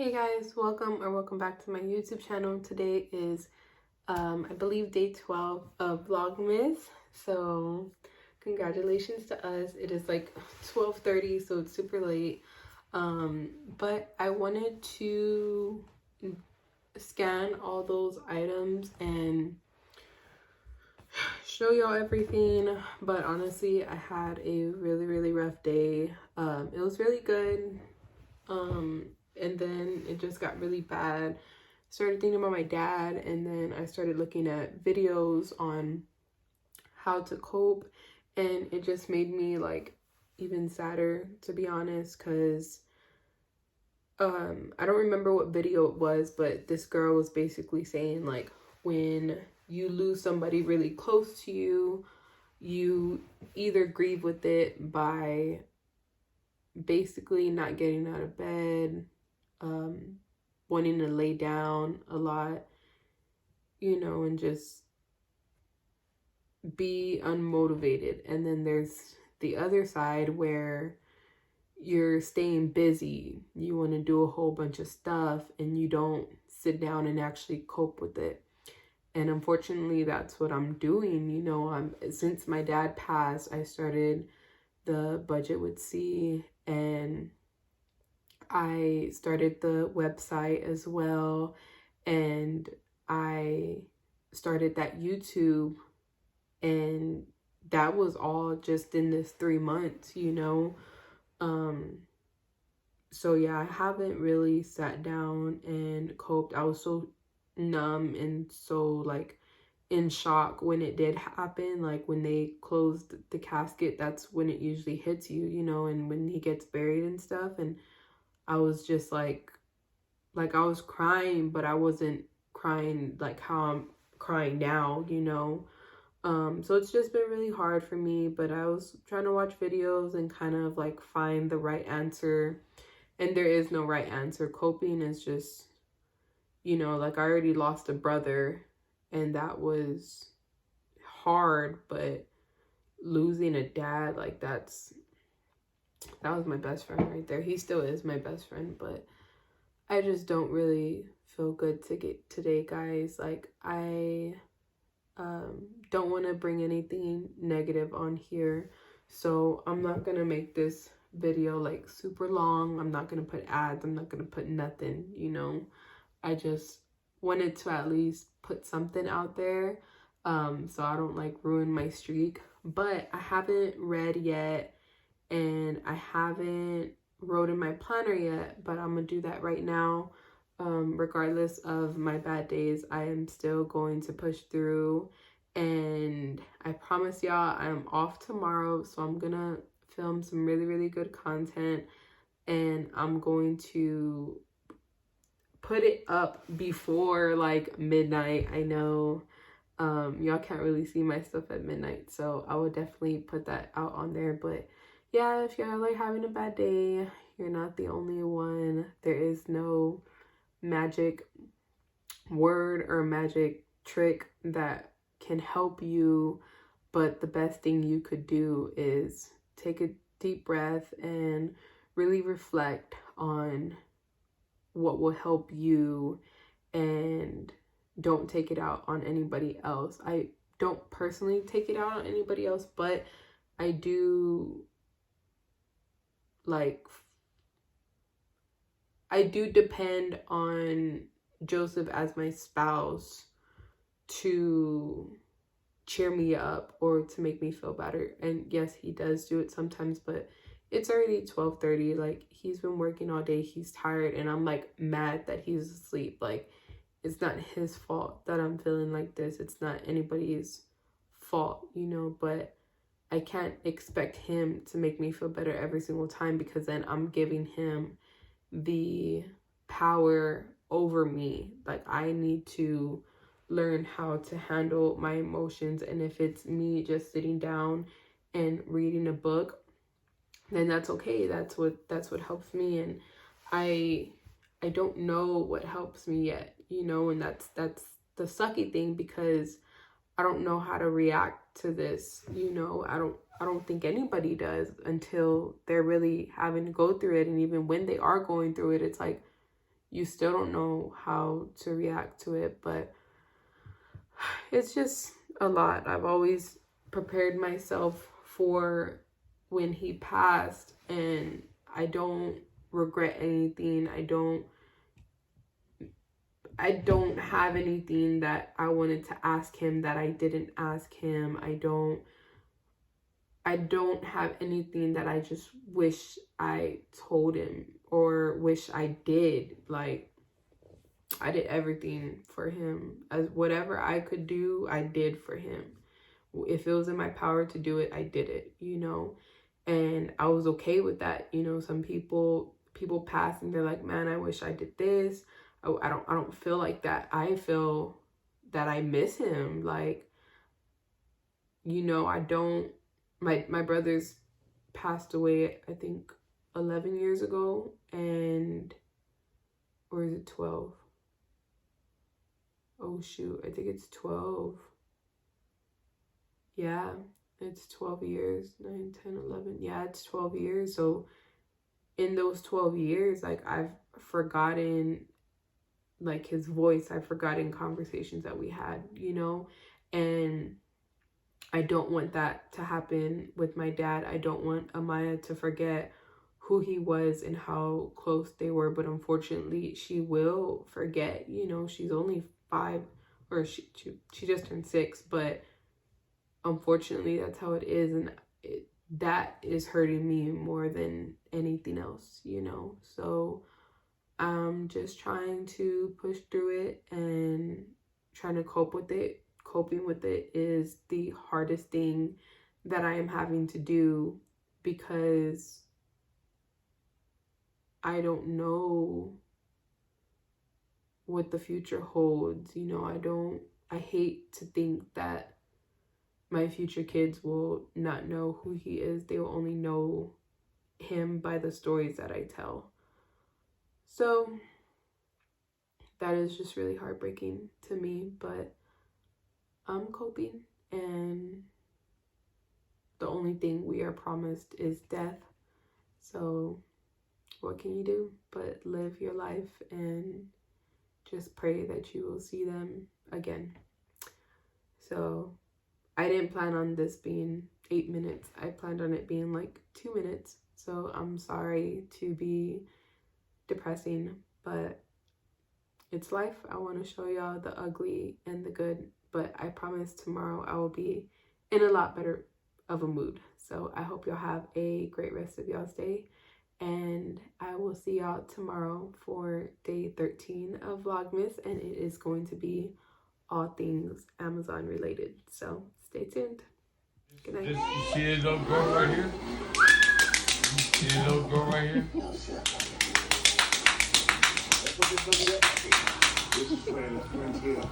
Hey guys, welcome back to my YouTube channel. Today is I believe day 12 of Vlogmas. So congratulations to us. It is like 12:30, so it's super late. But I wanted to scan all those items and show y'all everything. But honestly, I had a really rough day. It was really good. And then it just got really bad. Started thinking about my dad, and then I started looking at videos on how to cope, and it just made me like even sadder, to be honest, because I don't remember what video it was, but this girl was basically saying like when you lose somebody really close to you, you either grieve with it by basically not getting out of bed, wanting to lay down a lot, and just be unmotivated. And then there's the other side where you're staying busy. You want to do a whole bunch of stuff and you don't sit down and actually cope with it. And unfortunately, that's what I'm doing. Since my dad passed, I started the Budget with C, and I started the website as well, and I started that YouTube, and that was all just in this 3 months. So yeah, I haven't really sat down and coped. I was so numb and so like in shock when it did happen. Like when they closed the casket, that's when it usually hits you, and when he gets buried and stuff. And I was just like I was crying, but I wasn't crying like how I'm crying now. So it's just been really hard for me, but I was trying to watch videos and kind of like find the right answer. And there is no right answer. Coping is just, like I already lost a brother, and that was hard, but losing a dad, like that was my best friend right there. He still is my best friend, but I just don't really feel good today, guys. Like I don't want to bring anything negative on here, so I'm not gonna make this video like super long. I'm not gonna put ads. I'm not gonna put nothing. I just wanted to at least put something out there, so I don't like ruin my streak. But I haven't read yet, and I haven't wrote in my planner yet, but I'm gonna do that right now. Regardless of my bad days, I am still going to push through, and I promise y'all I'm off tomorrow, so I'm gonna film some really good content, and I'm going to put it up before like midnight. I know y'all can't really see my stuff at midnight, so I would definitely put that out on there. But yeah, if you're like having a bad day, you're not the only one. There is no magic word or magic trick that can help you, but the best thing you could do is take a deep breath and really reflect on what will help you, and don't take it out on anybody else. I don't personally take it out on anybody else, but I do depend on Joseph as my spouse to cheer me up or to make me feel better. And yes, he does do it sometimes, but it's already 12:30. Like, he's been working all day. He's tired, and I'm like mad that he's asleep. Like, it's not his fault that I'm feeling like this. It's not anybody's fault, but I can't expect him to make me feel better every single time, because then I'm giving him the power over me. Like, I need to learn how to handle my emotions, and if it's me just sitting down and reading a book, then that's okay. That's what helps me. And I don't know what helps me yet, and that's the sucky thing, because I don't know how to react to this. I don't think anybody does until they're really having to go through it. And even when they are going through it, it's like you still don't know how to react to it. But it's just a lot. I've always prepared myself for when he passed, and I don't regret anything. I don't have anything that I wanted to ask him that I didn't ask him. I don't have anything that I just wish I told him or wish I did. Like, I did everything for him. As whatever I could do, I did for him. If it was in my power to do it, I did it, you know? And I was okay with that. You know, some people pass and they're like, man, I wish I did this. I don't feel like that. I feel that I miss him. Like, you know, I don't, my brothers passed away, I think 11 years ago, and, or is it 12? Oh shoot, I think it's 12. Yeah, it's 12 years, 9, 10, 11. Yeah, it's 12 years. So in those 12 years, like, I've forgotten, like, his voice. I've forgotten conversations that we had, you know? And I don't want that to happen with my dad. I don't want Amaya to forget who he was and how close they were. But unfortunately, she will forget. You know, she's only 5, or she just turned 6. But unfortunately, that's how it is. And that is hurting me more than anything else, you know? So I'm just trying to push through it and trying to cope with it. Coping with it is the hardest thing that I am having to do, because I don't know what the future holds. You know, I hate to think that my future kids will not know who he is. They will only know him by the stories that I tell. So that is just really heartbreaking to me, but I'm coping, and the only thing we are promised is death. So what can you do but live your life and just pray that you will see them again. So I didn't plan on this being 8 minutes. I planned on it being like 2 minutes. So I'm sorry to be depressing, but it's life. I want to show y'all the ugly and the good, but I promise tomorrow I will be in a lot better of a mood. So I hope y'all have a great rest of y'all's day, and I will see y'all tomorrow for day 13 of Vlogmas, and it is going to be all things Amazon related. So stay tuned. Good night. You see this little girl right here? See this little girl right here? This is where the friends here.